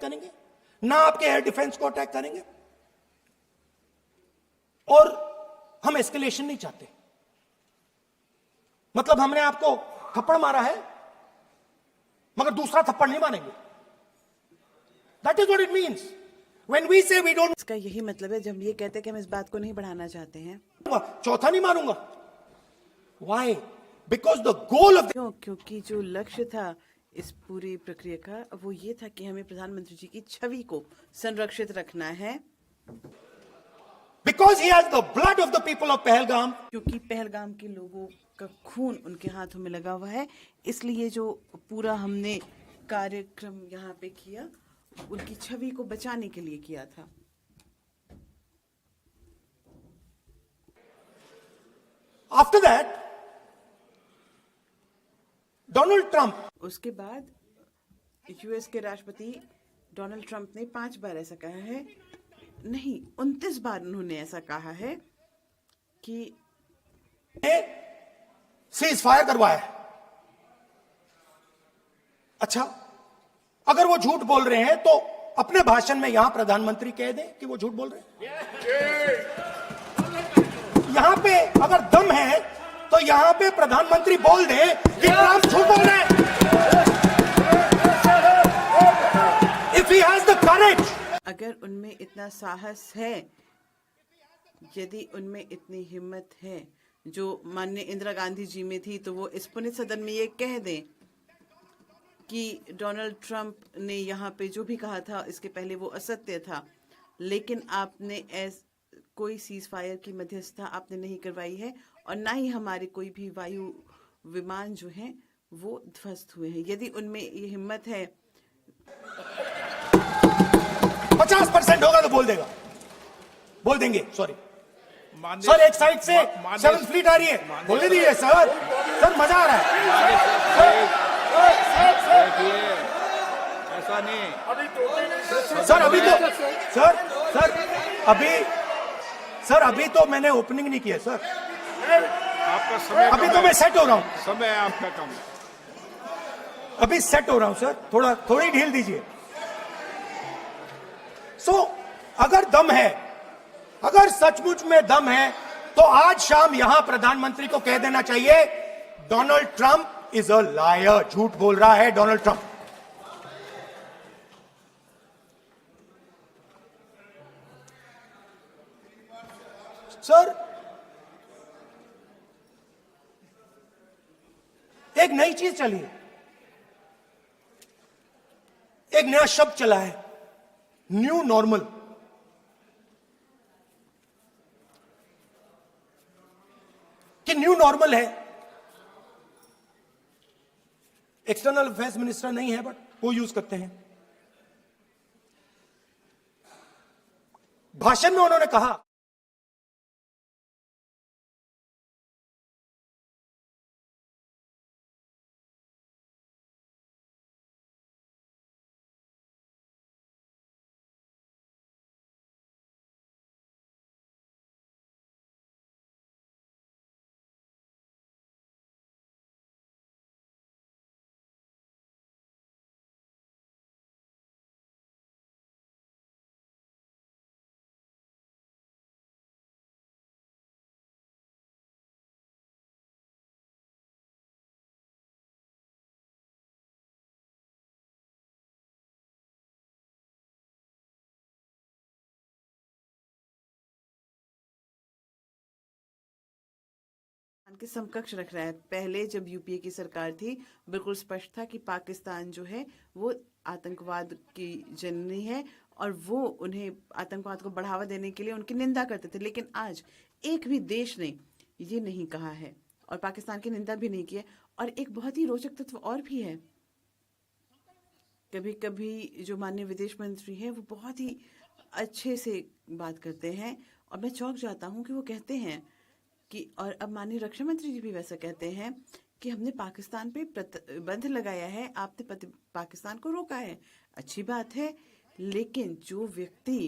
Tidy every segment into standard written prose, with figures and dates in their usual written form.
करेंगे, ना आपके एयर डिफेंस को अटैक करेंगे, और हम एस्केलेशन नहीं चाहते। मतलब हमने आपको थप्पड़ मारा है मगर दूसरा थप्पड़ नहीं मारेंगे। That is what it means when we say we don't. इसका यही मतलब है जब हम ये कहते हैं कि हम इस बात को नहीं बढ़ाना चाहते हैं। चौथा नहीं मारूंगा। Why? Because the goal of क्योंकि जो लक्ष्य था इस पूरी प्रक्रिया का वो ये था कि हमें प्रधानमंत्री जी की छवि को संरक्षित रखना है। Because he has the blood of the people of Pahalgam. क्योंकि पहलगाम के लोगों का खून उनके हाथों में लगा हुआ है, इसलिए जो पूरा हमने कार्यक्रम यहाँ पे किया उनकी छवि को बचाने के लिए किया था। आफ्टर दैट डोनाल्ड ट्रंप, उसके बाद यूएस के राष्ट्रपति डोनाल्ड ट्रंप ने 5 बार ऐसा कहा है, नहीं 29 बार उन्होंने ऐसा कहा है कि सीज फायर करवाया। अच्छा, अगर वो झूठ बोल रहे हैं तो अपने भाषण में यहां प्रधानमंत्री कह दें कि वो झूठ बोल रहे हैं। यहां पे अगर दम है तो यहां पे प्रधानमंत्री बोल दें कि ट्रंप झूठ बोल रहे हैं। If he has the courage, अगर उनमें इतना साहस है, यदि उनमें इतनी हिम्मत है जो माननीय इंदिरा गांधी जी में थी, तो वो इस पुनित सदन में ये कह दें कि डोनाल्ड ट्रंप ने यहाँ पे जो भी कहा था इसके पहले वो असत्य था, लेकिन आपने कोई सीज फायर की मध्यस्थता आपने नहीं करवाई है और ना ही हमारे कोई भी वायु विमान जो हैं वो ध्वस्त हुए हैं। यदि उनमें ये हिम्मत है, 50% होगा तो बोल देगा, बोल देंगे। सॉरी सर, एक साइड से 7th फ्लीट आ रही है, बोलने दीजिए सर। सर मजा आ रहा है। ऐसा नहीं सर अभी तो सर अभी तो मैंने ओपनिंग नहीं किया सर। आपका समय अभी तो मैं सेट हो रहा हूं। समय आपका कम। अभी सेट हो रहा हूं सर, थोड़ी ढील दीजिए। अगर दम है, अगर सचमुच में दम है, तो आज शाम यहां प्रधानमंत्री को कह देना चाहिए Donald Trump is a liar, झूठ बोल रहा है डोनाल्ड ट्रंप। सर एक नई चीज चली है, एक नया शब्द चला है, न्यू नॉर्मल। कि न्यू नॉर्मल है, एक्सटर्नल अफेयर्स मिनिस्टर नहीं है बट वो यूज करते हैं। भाषण में उन्होंने कहा के समकक्ष रख रहा है। पहले जब यूपीए की सरकार थी, बिल्कुल स्पष्ट था कि पाकिस्तान जो है वो आतंकवाद की जननी है और वो उन्हें आतंकवाद को बढ़ावा देने के लिए उनकी निंदा करते थे। लेकिन आज एक भी देश ने ये नहीं कहा है और पाकिस्तान की निंदा भी नहीं की है। और एक बहुत ही रोचक तत्व और भी है, कभी कभी जो माननीय विदेश मंत्री हैं वो बहुत ही अच्छे से बात करते हैं और मैं चौंक जाता हूँ कि वो कहते हैं कि, और अब माननीय रक्षा मंत्री जी भी वैसा कहते हैं कि हमने पाकिस्तान पे प्रतिबंध लगाया है, आपने पाकिस्तान को रोका है। अच्छी बात है, लेकिन जो व्यक्ति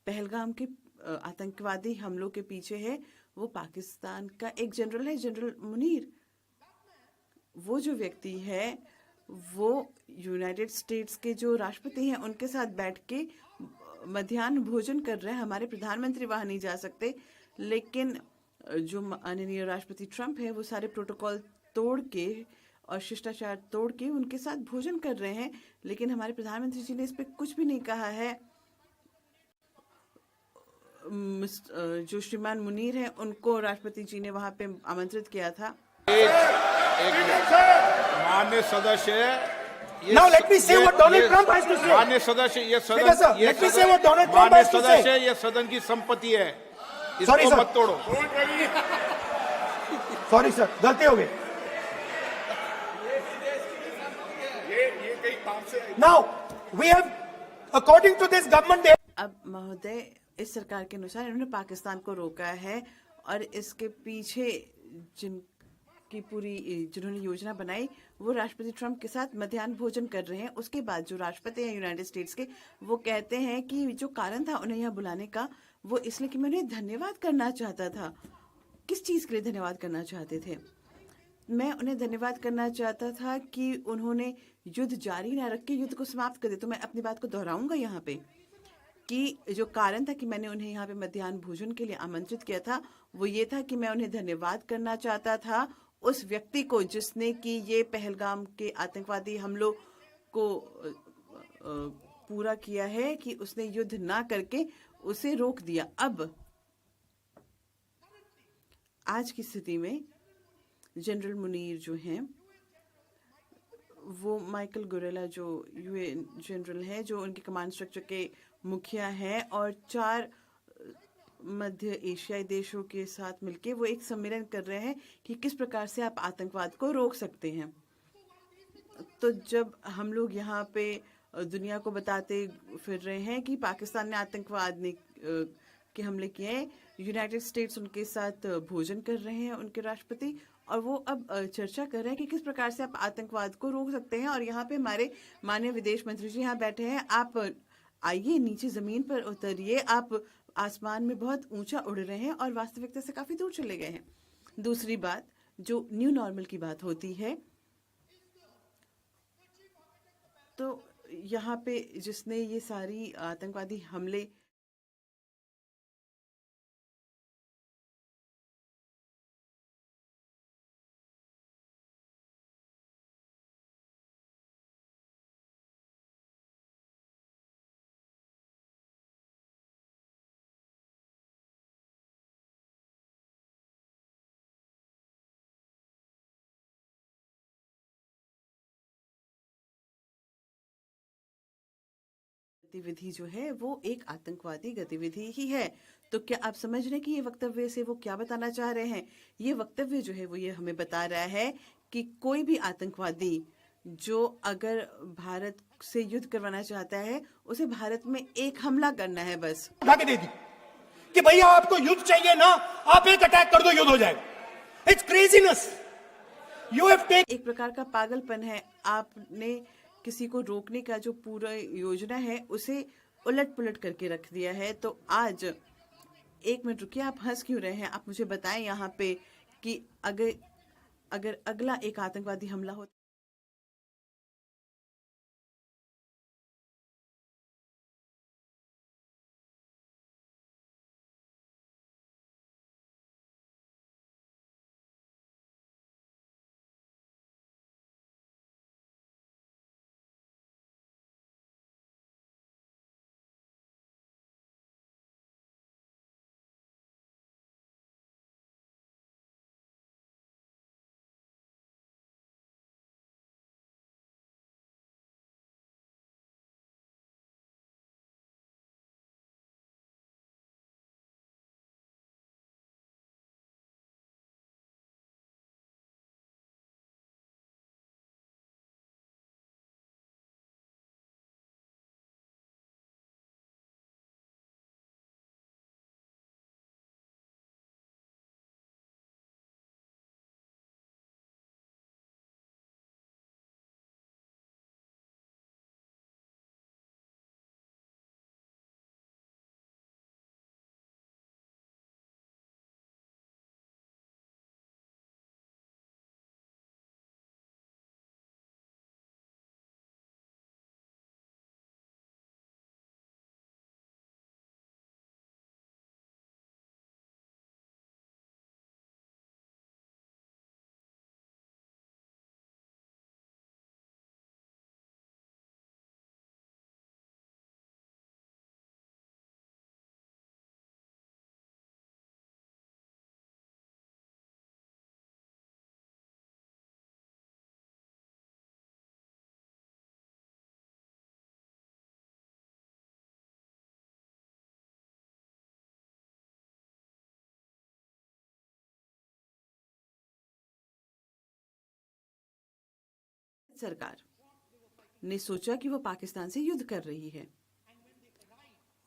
पहलगाम के आतंकवादी हमलों के पीछे है वो पाकिस्तान का एक जनरल है, जनरल मुनीर। वो जो व्यक्ति है वो यूनाइटेड स्टेट्स के जो राष्ट्रपति हैं उनके साथ बैठ के मध्याह्न भोजन कर रहे हैं। हमारे प्रधानमंत्री वहां नहीं जा सकते, लेकिन जो माननीय राष्ट्रपति ट्रंप है वो सारे प्रोटोकॉल तोड़ के और शिष्टाचार तोड़ के उनके साथ भोजन कर रहे हैं, लेकिन हमारे प्रधानमंत्री जी ने इस पे कुछ भी नहीं कहा है। जो श्रीमान मुनीर हैं उनको राष्ट्रपति जी ने वहां पे आमंत्रित किया था। मान्य सदस्य, Now let me say what Donald Trump has to say. मान्य सदस्य, ये Speaker sir, सदन, let me say what Donald Trump मान्य has to say. सदस्य, ये सदन की संपत्ति है, Sorry, इसको sir. मत तोड़ो। सॉरी सर, गलती हो गई। Now we have, according to this government, अब महोदय, इस सरकार के अनुसार इन्होंने पाकिस्तान को रोका है और इसके पीछे जिन्होंने योजना बनाई वो राष्ट्रपति ट्रंप के साथ मध्याह्न भोजन कर रहे हैं। उसके बाद जो राष्ट्रपति हैं यूनाइटेड स्टेट्स के, वो कहते हैं कि जो कारण था उन्हें यहाँ बुलाने का वो इसलिए कि मैं उन्हें धन्यवाद करना चाहता था। किस चीज़ के लिए धन्यवाद करना चाहते थे? मैं उन्हें धन्यवाद करना चाहता था कि उन्होंने युद्ध जारी ना रख के युद्ध को समाप्त कर दिया। तो मैं अपनी बात को दोहराऊंगा यहाँ पे कि जो कारण था कि मैंने उन्हें यहाँ पे मध्याह्न भोजन के लिए आमंत्रित किया था वो ये था कि मैं उन्हें धन्यवाद करना चाहता था उस व्यक्ति को जिसने कि ये पहलगाम के आतंकवादी हमलों को पूरा किया है, कि उसने युद्ध ना करके उसे रोक दिया। अब आज की स्थिति में जनरल मुनीर जो हैं वो माइकल गुरेला जो यूएन जनरल है, जो उनके कमांड स्ट्रक्चर के मुखिया हैं, और 4 मध्य एशियाई देशों के साथ मिलके वो एक सम्मेलन कर रहे हैं कि किस प्रकार से आप आतंकवाद को रोक सकते हैं। तो जब हम लोग यहाँ पे दुनिया को बताते फिर रहे हैं कि पाकिस्तान ने आतंकवाद के हमले किए हैं, यूनाइटेड स्टेट्स उनके साथ भोजन कर रहे हैं उनके राष्ट्रपति, और वो अब चर्चा कर रहे हैं कि किस प्रकार से आप आतंकवाद को रोक सकते हैं। और यहाँ पे हमारे माननीय विदेश मंत्री जी यहाँ बैठे हैं। आप आइए, नीचे जमीन पर उतरिए। आप आसमान में बहुत ऊंचा उड़ रहे हैं और वास्तविकता से काफी दूर चले गए हैं। दूसरी बात, जो न्यू नॉर्मल की बात होती है, तो यहाँ पे जिसने ये सारी आतंकवादी हमले गतिविधि जो है वो एक आतंकवादी गतिविधि ही है। तो क्या आप समझ रहे हैं कि ये वक्तव्य से वो क्या बताना चाह रहे हैं? ये वक्तव्य जो है वो ये हमें बता रहा है कि कोई भी आतंकवादी जो अगर भारत से युद्ध करवाना चाहता है, उसे भारत में एक हमला करना है बस। उठा के दे दी कि भैया आपको युद्ध चाहिए ना, आप एक अटैक कर दो, युद्ध हो जाएगा। It's craziness. You have take, एक प्रकार का पागलपन है। आपने किसी को रोकने का जो पूरा योजना है उसे उलट पुलट करके रख दिया है। तो आज एक मिनट रुकिए, आप हंस क्यों रहे हैं? आप मुझे बताएं यहाँ पे कि अगर अगला एक आतंकवादी हमला हो सरकार ने सोचा कि वो पाकिस्तान से युद्ध कर रही है,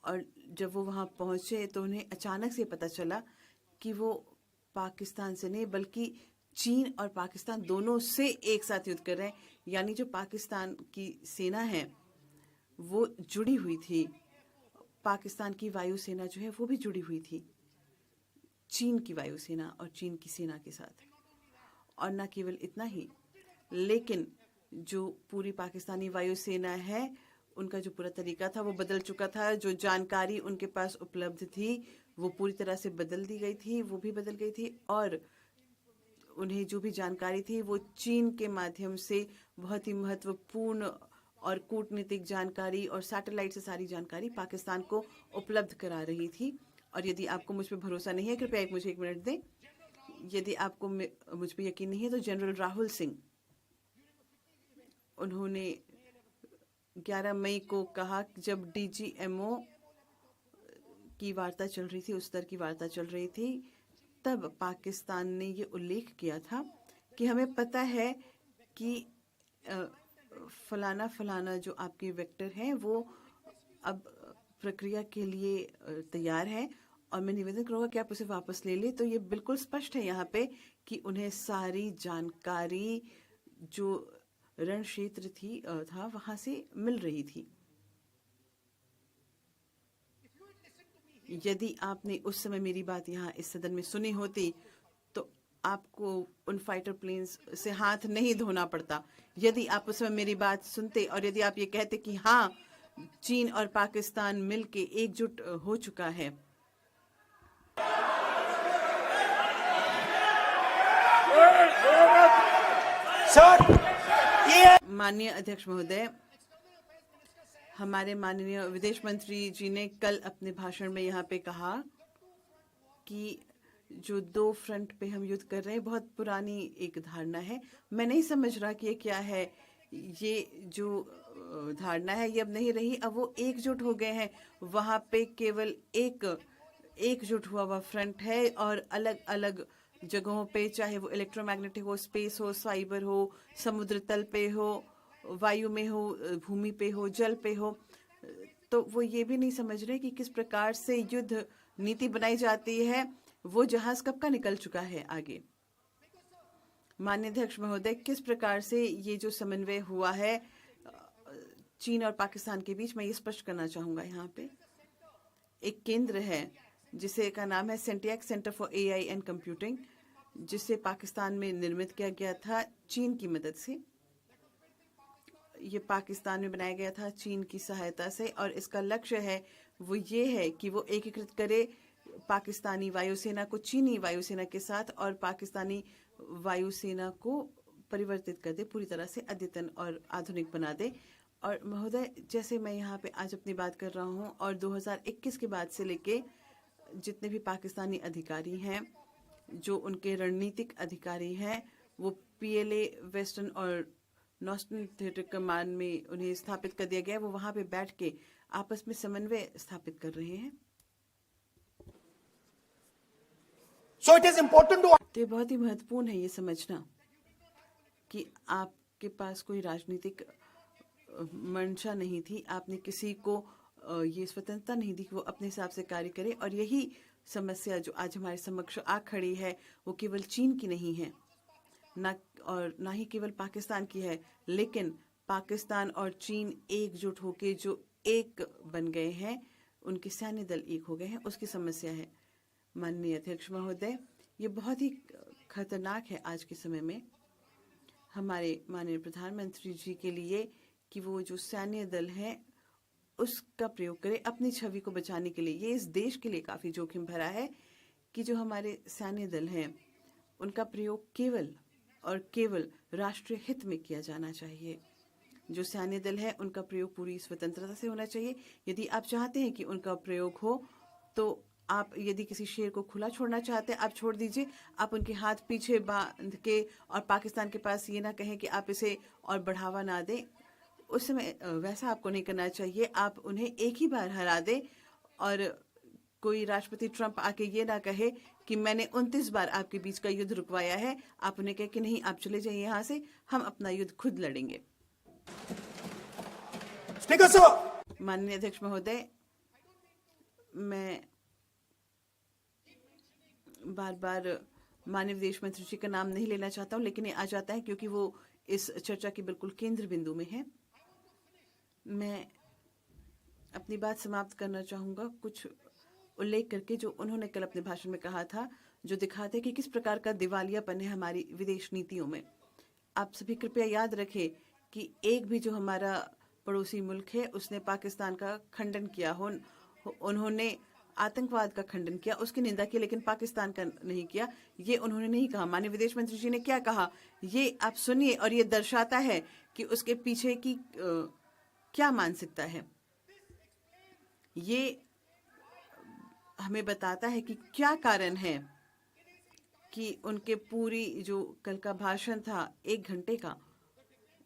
और जब वो वहां पहुंचे तो उन्हें अचानक से पता चला कि वो पाकिस्तान से नहीं बल्कि चीन और पाकिस्तान दोनों से एक साथ युद्ध कर रहे हैं। यानी जो पाकिस्तान की सेना है वो जुड़ी हुई थी, पाकिस्तान की वायुसेना जो है वो भी जुड़ी हुई थी चीन की वायुसेना और चीन की सेना के साथ। और न केवल इतना ही, लेकिन जो पूरी पाकिस्तानी वायुसेना है उनका जो पूरा तरीका था वो बदल चुका था। जो जानकारी उनके पास उपलब्ध थी वो पूरी तरह से बदल दी गई थी, वो भी बदल गई थी। और उन्हें जो भी जानकारी थी वो चीन के माध्यम से बहुत ही महत्वपूर्ण और कूटनीतिक जानकारी और सैटेलाइट से सारी जानकारी पाकिस्तान को उपलब्ध करा रही थी। और यदि आपको मुझ पर भरोसा नहीं है, कृपया मुझे 1 मिनट दें। यदि आपको मुझ पर यकीन नहीं है तो जनरल राहुल सिंह, उन्होंने 11 मई को कहा, जब DGMO की वार्ता चल रही थी, उस स्तर की वार्ता चल रही थी, तब पाकिस्तान ने ये उल्लेख किया था कि हमें पता है कि फलाना फलाना जो आपके वेक्टर हैं वो अब प्रक्रिया के लिए तैयार है और मैं निवेदन करूँगा कि आप उसे वापस ले लें। तो ये बिल्कुल स्पष्ट है यहाँ पे कि उन्हें सारी जानकारी जो रण क्षेत्र था वहाँ से मिल रही थी। यदि आपने उस समय मेरी बात यहाँ इस सदन में सुनी होती तो आपको उन फाइटर प्लेन्स से हाथ नहीं धोना पड़ता। यदि आप उस समय मेरी बात सुनते और यदि आप ये कहते कि हाँ, चीन और पाकिस्तान मिलके एकजुट हो चुका है। सर, ये माननीय अध्यक्ष महोदय, हमारे माननीय विदेश मंत्री जी ने कल अपने भाषण में यहाँ पे कहा कि जो 2 फ्रंट पे हम युद्ध कर रहे हैं बहुत पुरानी एक धारणा है। मैं नहीं समझ रहा कि ये क्या है। ये जो धारणा है ये अब नहीं रही, अब वो एकजुट हो गए हैं। वहाँ पे केवल एकजुट हुआ हुआ फ्रंट है और अलग अलग जगहों पे, चाहे वो इलेक्ट्रोमैग्नेटिक हो, स्पेस हो, साइबर हो, समुद्र तल पे हो, वायु में हो, भूमि पे हो, जल पे हो, तो वो ये भी नहीं समझ रहे कि किस प्रकार से युद्ध नीति बनाई जाती है। वो जहाज कब का निकल चुका है आगे। माननीय अध्यक्ष महोदय, किस प्रकार से ये जो समन्वय हुआ है चीन और पाकिस्तान के बीच, मैं ये स्पष्ट करना चाहूँगा। यहाँ पे एक केंद्र है जिसे का नाम है सेंटियाक centre for AI and computing, जिसे पाकिस्तान में निर्मित किया गया था चीन की मदद से। ये पाकिस्तान में बनाया गया था चीन की सहायता से और इसका लक्ष्य है वो ये है कि वो एकीकृत करे पाकिस्तानी वायुसेना को चीनी वायुसेना के साथ और पाकिस्तानी वायुसेना को परिवर्तित कर दे, पूरी तरह से अद्यतन और आधुनिक बना दे। और महोदय, जैसे मैं यहाँ पे आज अपनी बात कर रहा हूँ और 2021 के बाद से लेके जितने भी पाकिस्तानी अधिकारी हैं, जो उनके रणनीतिक अधिकारी हैं, वो PLA वेस्टर्न और नॉर्थर्न थिएटर कमान में उन्हें स्थापित कर दिया गया। वो वहाँ पे बैठ के आपस में समन्वय स्थापित कर रहे हैं। So it is important to तो ये बहुत ही महत्वपूर्ण है ये समझना कि आपके पास कोई राजनीतिक मंशा नहीं थी, आपने किसी को ये स्वतंत्रता नहीं दी कि वो अपने हिसाब से कार्य करे। और यही समस्या जो आज हमारे समक्ष आ खड़ी है वो केवल चीन की नहीं है, ना ही केवल पाकिस्तान की है, लेकिन पाकिस्तान और चीन एकजुट होके जो एक बन गए हैं, उनके सैन्य दल एक हो गए हैं, उसकी समस्या है। माननीय अध्यक्ष महोदय, ये बहुत ही खतरनाक है आज के समय में हमारे माननीय प्रधानमंत्री जी के लिए कि वो जो सैन्य दल है उसका प्रयोग करें अपनी छवि को बचाने के लिए। ये इस देश के लिए काफ़ी जोखिम भरा है कि जो हमारे सैन्य दल हैं उनका प्रयोग केवल और केवल राष्ट्रीय हित में किया जाना चाहिए। जो सैन्य दल है उनका प्रयोग पूरी स्वतंत्रता से होना चाहिए। यदि आप चाहते हैं कि उनका प्रयोग हो तो आप यदि किसी शेर को खुला छोड़ना चाहते हैं, आप छोड़ दीजिए। आप उनके हाथ पीछे बांध के और पाकिस्तान के पास ये ना कहें कि आप इसे और बढ़ावा ना दें, उस समय वैसा आपको नहीं करना चाहिए। आप उन्हें एक ही बार हरा दें और कोई राष्ट्रपति ट्रंप आके ये ना कहे कि मैंने 29 बार आपके बीच का युद्ध रुकवाया है। आप उन्हें कहे कि नहीं, आप चले जाइए यहाँ से, हम अपना युद्ध खुद लड़ेंगे। Speaker sir, माननीय अध्यक्ष महोदय, मैं बार बार माननीय विदेश मंत्री जी का नाम नहीं लेना चाहता हूँ, लेकिन ये आ जाता है क्योंकि वो इस चर्चा के बिल्कुल केंद्र बिंदु में है। मैं अपनी बात समाप्त करना चाहूँगा कुछ उल्लेख करके जो उन्होंने कल अपने भाषण में कहा था, जो दिखाते कि किस प्रकार का दिवालियापन है हमारी विदेश नीतियों में। आप सभी कृपया याद रखें कि एक भी जो हमारा पड़ोसी मुल्क है उसने पाकिस्तान का खंडन किया हो, उन्होंने आतंकवाद का खंडन किया, उसकी निंदा की, लेकिन पाकिस्तान का नहीं किया। ये उन्होंने नहीं कहा। माननीय विदेश मंत्री जी ने क्या कहा ये आप सुनिए, और ये दर्शाता है कि उसके पीछे की क्या मानसिकता है। ये हमें बताता है कि क्या कारण है कि उनके पूरी जो कल का भाषण था 1 घंटे का,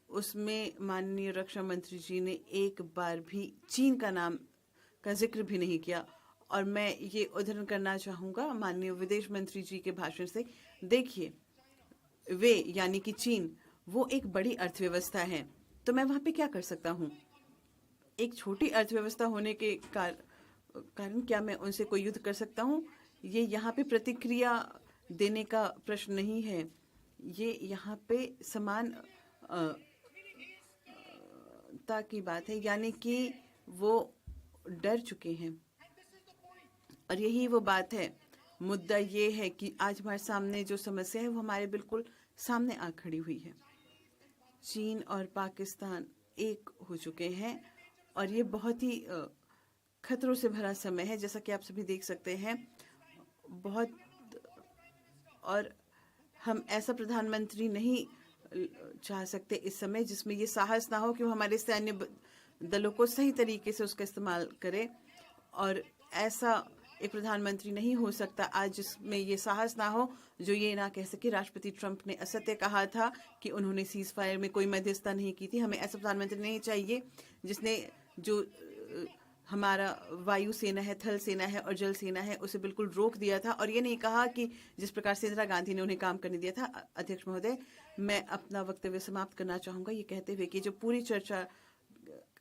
उसमें माननीय रक्षा मंत्री जी ने एक बार भी चीन का नाम का जिक्र भी नहीं किया। और मैं ये उद्धरण करना चाहूँगा माननीय विदेश मंत्री जी के भाषण से। देखिए, वे यानी कि चीन, वो एक बड़ी अर्थव्यवस्था है, तो मैं वहाँ पे क्या कर सकता हूँ? एक छोटी अर्थव्यवस्था होने के कारण क्या मैं उनसे कोई युद्ध कर सकता हूँ? ये यहाँ पे प्रतिक्रिया देने का प्रश्न नहीं है। ये यहाँ पे समानता की बात है, यानी कि वो डर चुके हैं। और यही वो बात है। मुद्दा ये है कि आज हमारे सामने जो समस्या है वो हमारे बिल्कुल सामने आ खड़ी हुई है। चीन और पाकिस्तान एक हो चुके हैं और ये बहुत ही खतरों से भरा समय है, जैसा कि आप सभी देख सकते हैं। बहुत, और हम ऐसा प्रधानमंत्री नहीं चाह सकते इस समय जिसमें ये साहस ना हो कि वो हमारे सैन्य दलों को सही तरीके से उसका इस्तेमाल करे। और ऐसा एक प्रधानमंत्री नहीं हो सकता आज जिसमें ये साहस ना हो जो ये ना कह सके राष्ट्रपति ट्रंप ने असत्य कहा था कि उन्होंने सीज फायर में कोई मध्यस्थता नहीं की थी। हमें ऐसा प्रधानमंत्री नहीं चाहिए जिसने जो हमारा वायु सेना है, थल सेना है और जल सेना है उसे बिल्कुल रोक दिया था, और ये नहीं कहा कि जिस प्रकार से इंदिरा गांधी ने उन्हें काम करने दिया था। अध्यक्ष महोदय, मैं अपना वक्तव्य समाप्त करना चाहूँगा ये कहते हुए कि जो पूरी चर्चा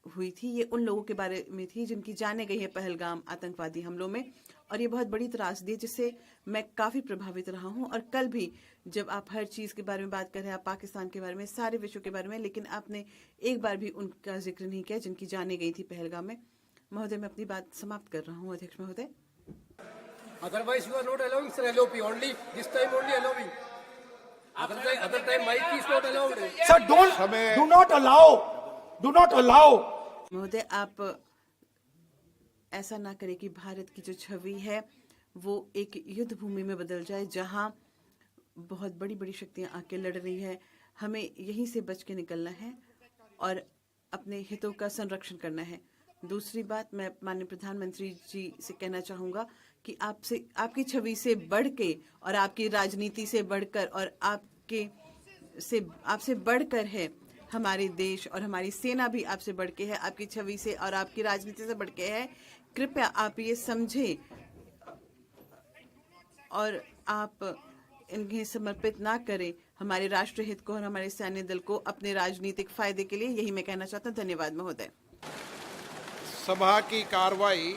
हुई थी ये उन लोगों के बारे में थी जिनकी जाने गई है पहलगाम आतंकवादी हमलों में, और ये बहुत बड़ी त्रासदी जिससे मैं काफ़ी प्रभावित रहा हूँ। और कल भी जब आप हर चीज़ के बारे में बात कर रहे हैं, आप पाकिस्तान के बारे में, सारे विषयों के बारे में, लेकिन आपने एक बार भी उनका जिक्र नहीं किया जिनकी जाने गई थी पहलगाम में। महोदय, मैं अपनी बात समाप्त कर रहा हूँ। अध्यक्ष महोदय, Otherwise, you are not allowing, sir, LOP. Only this time, only allowing. Other time, mic is not allowed. sir, do not allow. महोदय, आप ऐसा ना करें कि भारत की जो छवि है वो एक युद्ध भूमि में बदल जाए जहां बहुत बड़ी बड़ी शक्तियां आके लड़ रही है। हमें यहीं से बच के निकलना है और अपने हितों का संरक्षण करना है। दूसरी बात, मैं माननीय प्रधानमंत्री जी से कहना चाहूँगा कि आपकी छवि से बढ़ के और आपकी राजनीति से बढ़कर और आपसे बढ़कर है हमारे देश, और हमारी सेना भी आपसे बढ़ के है, आपकी छवि से और आपकी राजनीति से बढ़ के है। कृपया आप ये समझें और आप इन्हें समर्पित ना करें हमारे राष्ट्र हित को और हमारे सैन्य दल को अपने राजनीतिक फायदे के लिए। यही मैं कहना चाहता हूँ। धन्यवाद महोदय। सभा की कार्रवाई